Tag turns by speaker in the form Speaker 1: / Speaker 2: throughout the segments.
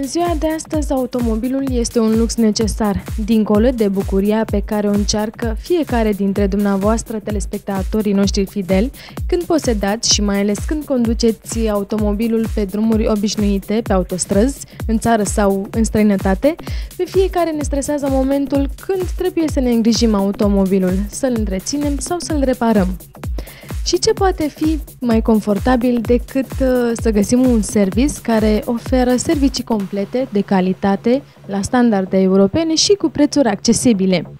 Speaker 1: În ziua de astăzi, automobilul este un lux necesar, dincolo de bucuria pe care o încearcă fiecare dintre dumneavoastră, telespectatorii noștri fideli, când posedați și mai ales când conduceți automobilul pe drumuri obișnuite, pe autostrăzi, în țară sau în străinătate. Pe fiecare ne stresează momentul când trebuie să ne îngrijim automobilul, să-l întreținem sau să-l reparăm. Și ce poate fi mai confortabil decât să găsim un serviciu care oferă servicii complete, de calitate, la standarde europene și cu prețuri accesibile.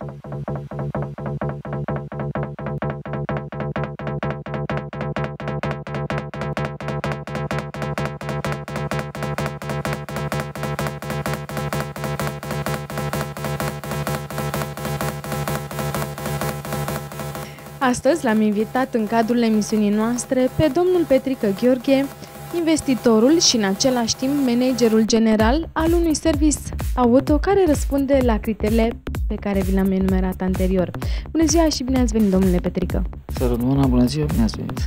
Speaker 1: Astăzi l-am invitat în cadrul emisiunii noastre pe domnul Petrică Gheorghe, investitorul și în același timp managerul general al unui serviciu auto care răspunde la criteriile pe care vi le-am enumerat anterior. Bună ziua și bine ați venit, domnule Petrică!
Speaker 2: Salut, bună ziua, bine ați venit!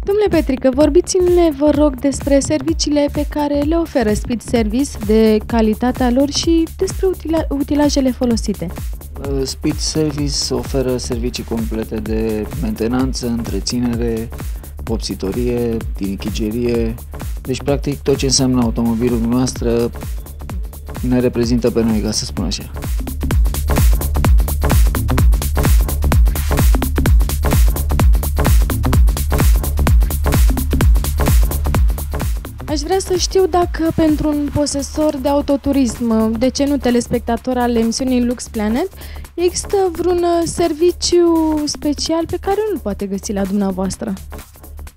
Speaker 1: Domnule Petrică, vorbiți-ne, vă rog, despre serviciile pe care le oferă Speed Service, de calitatea lor și despre utilajele folosite.
Speaker 2: Speed Service oferă servicii complete de mentenanță, întreținere, vopsitorie, tinichigerie, deci practic tot ce înseamnă automobilul noastră ne reprezintă pe noi, ca să spun așa.
Speaker 1: Aș vrea să știu dacă pentru un posesor de autoturism, de ce nu telespectator al emisiunii Lux Planet, există vreun serviciu special pe care nu-l poate găsi la dumneavoastră.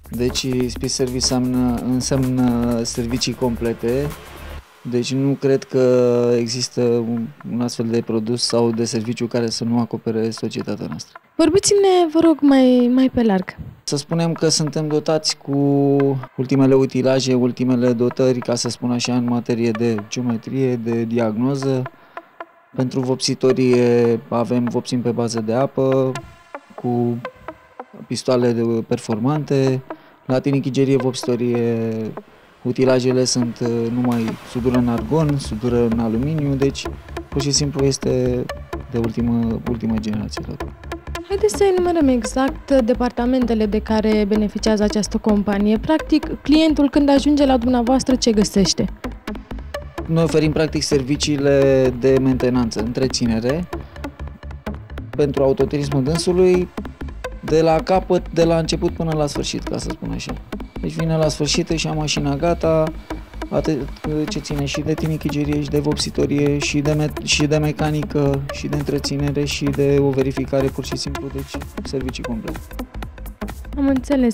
Speaker 2: Deci Speed Service înseamnă servicii complete, deci nu cred că există un astfel de produs sau de serviciu care să nu acopere societatea noastră.
Speaker 1: Vorbiți-ne, vă rog, mai pe larg.
Speaker 2: Să spunem că suntem dotați cu ultimele utilaje, ultimele dotări, ca să spun așa, în materie de geometrie, de diagnoză. Pentru vopsitorie vopsim pe bază de apă, cu pistoale performante. La tinichigerie, vopsitorie, utilajele sunt numai sudură în argon, sudură în aluminiu, deci pur și simplu este de ultimă generație tot.
Speaker 1: Haideți să enumerăm exact departamentele de care beneficiază această companie. Practic, clientul când ajunge la dumneavoastră, ce găsește?
Speaker 2: Noi oferim practic serviciile de mentenanță, întreținere pentru autoturismul dânsului, de la capăt, de la început până la sfârșit, ca să spun așa. Deci vine la sfârșit și am mașina gata, atât ce ține și de tinichigerie, și de vopsitorie, și de mecanică, și de întreținere, și de o verificare pur și simplu, deci servicii complete.
Speaker 1: Am înțeles.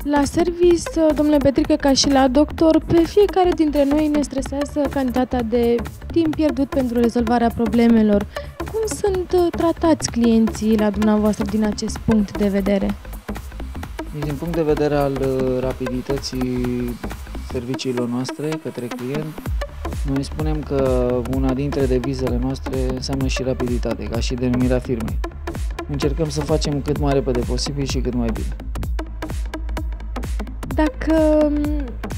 Speaker 1: La service, domnule Petrică, ca și la doctor, pe fiecare dintre noi ne stresează cantitatea de timp pierdut pentru rezolvarea problemelor. Cum sunt tratați clienții la dumneavoastră din acest punct de vedere?
Speaker 2: Din punct de vedere al rapidității serviciilor noastre către client, noi spunem că una dintre devizele noastre înseamnă și rapiditate, ca și denumirea firmei. Încercăm să facem cât mai repede posibil și cât mai bine.
Speaker 1: Dacă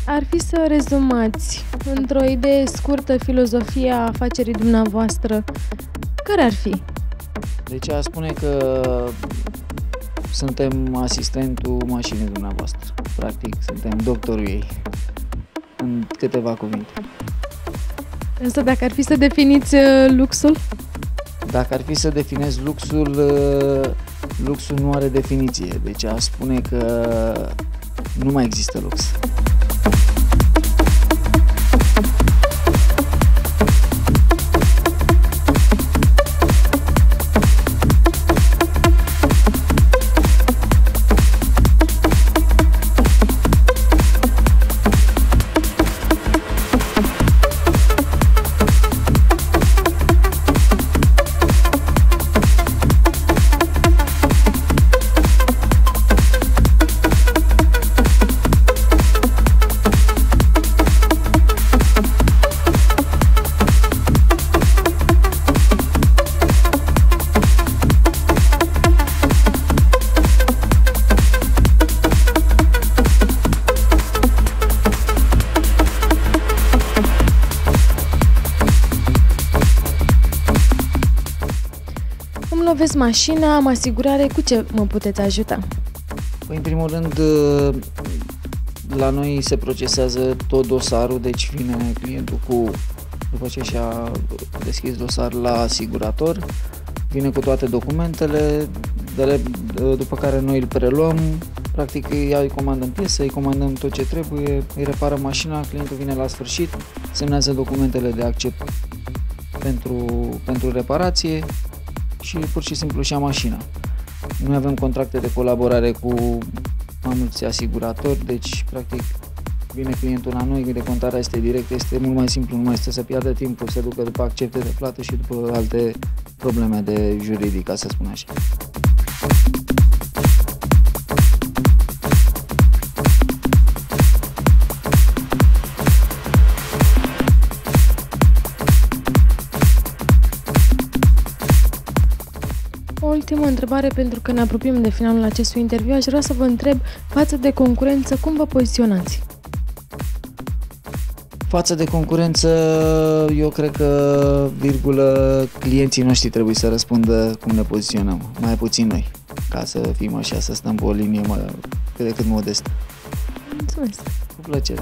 Speaker 1: ar fi să rezumați într-o idee scurtă filozofia afacerii dumneavoastră, care ar fi?
Speaker 2: Deci aș spune că suntem asistentul mașinii dumneavoastră. Practic, suntem doctorul ei, în câteva cuvinte.
Speaker 1: Însă dacă ar fi să definiți luxul?
Speaker 2: Dacă ar fi să definez luxul, luxul nu are definiție. Deci aș spune că nu mai există lux.
Speaker 1: aveți mașina, am asigurare, cu ce mă puteți ajuta?
Speaker 2: Păi, în primul rând, la noi se procesează tot dosarul, deci vine clientul după ce și-a deschis dosar la asigurator, vine cu toate documentele, după care noi îl preluăm, practic îi comandăm piese, îi comandăm tot ce trebuie, îi reparăm mașina, clientul vine la sfârșit, semnează documentele de accept pentru reparație și pur și simplu și-a mașina. Noi avem contracte de colaborare cu mai mulți asiguratori, deci practic vine clientul la noi, decontarea este directă, este mult mai simplu, nu mai este să piardă timpul, să ducă după accepte de plată și după alte probleme de juridic, ca să spun așa.
Speaker 1: O ultimă întrebare, pentru că ne apropiem de finalul acestui interviu, aș vrea să vă întreb, față de concurență, cum vă poziționați?
Speaker 2: Față de concurență, eu cred că, clienții noștri trebuie să răspundă cum ne poziționăm, mai puțin noi, ca să fim așa, să stăm pe o linie cât de cât modestă.
Speaker 1: Mulțumesc!
Speaker 2: Cu plăcere!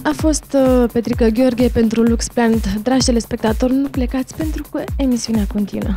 Speaker 1: A fost Petrica Gheorghe pentru Lux Plant. Dragi telespectatori, nu plecați pentru că emisiunea continuă.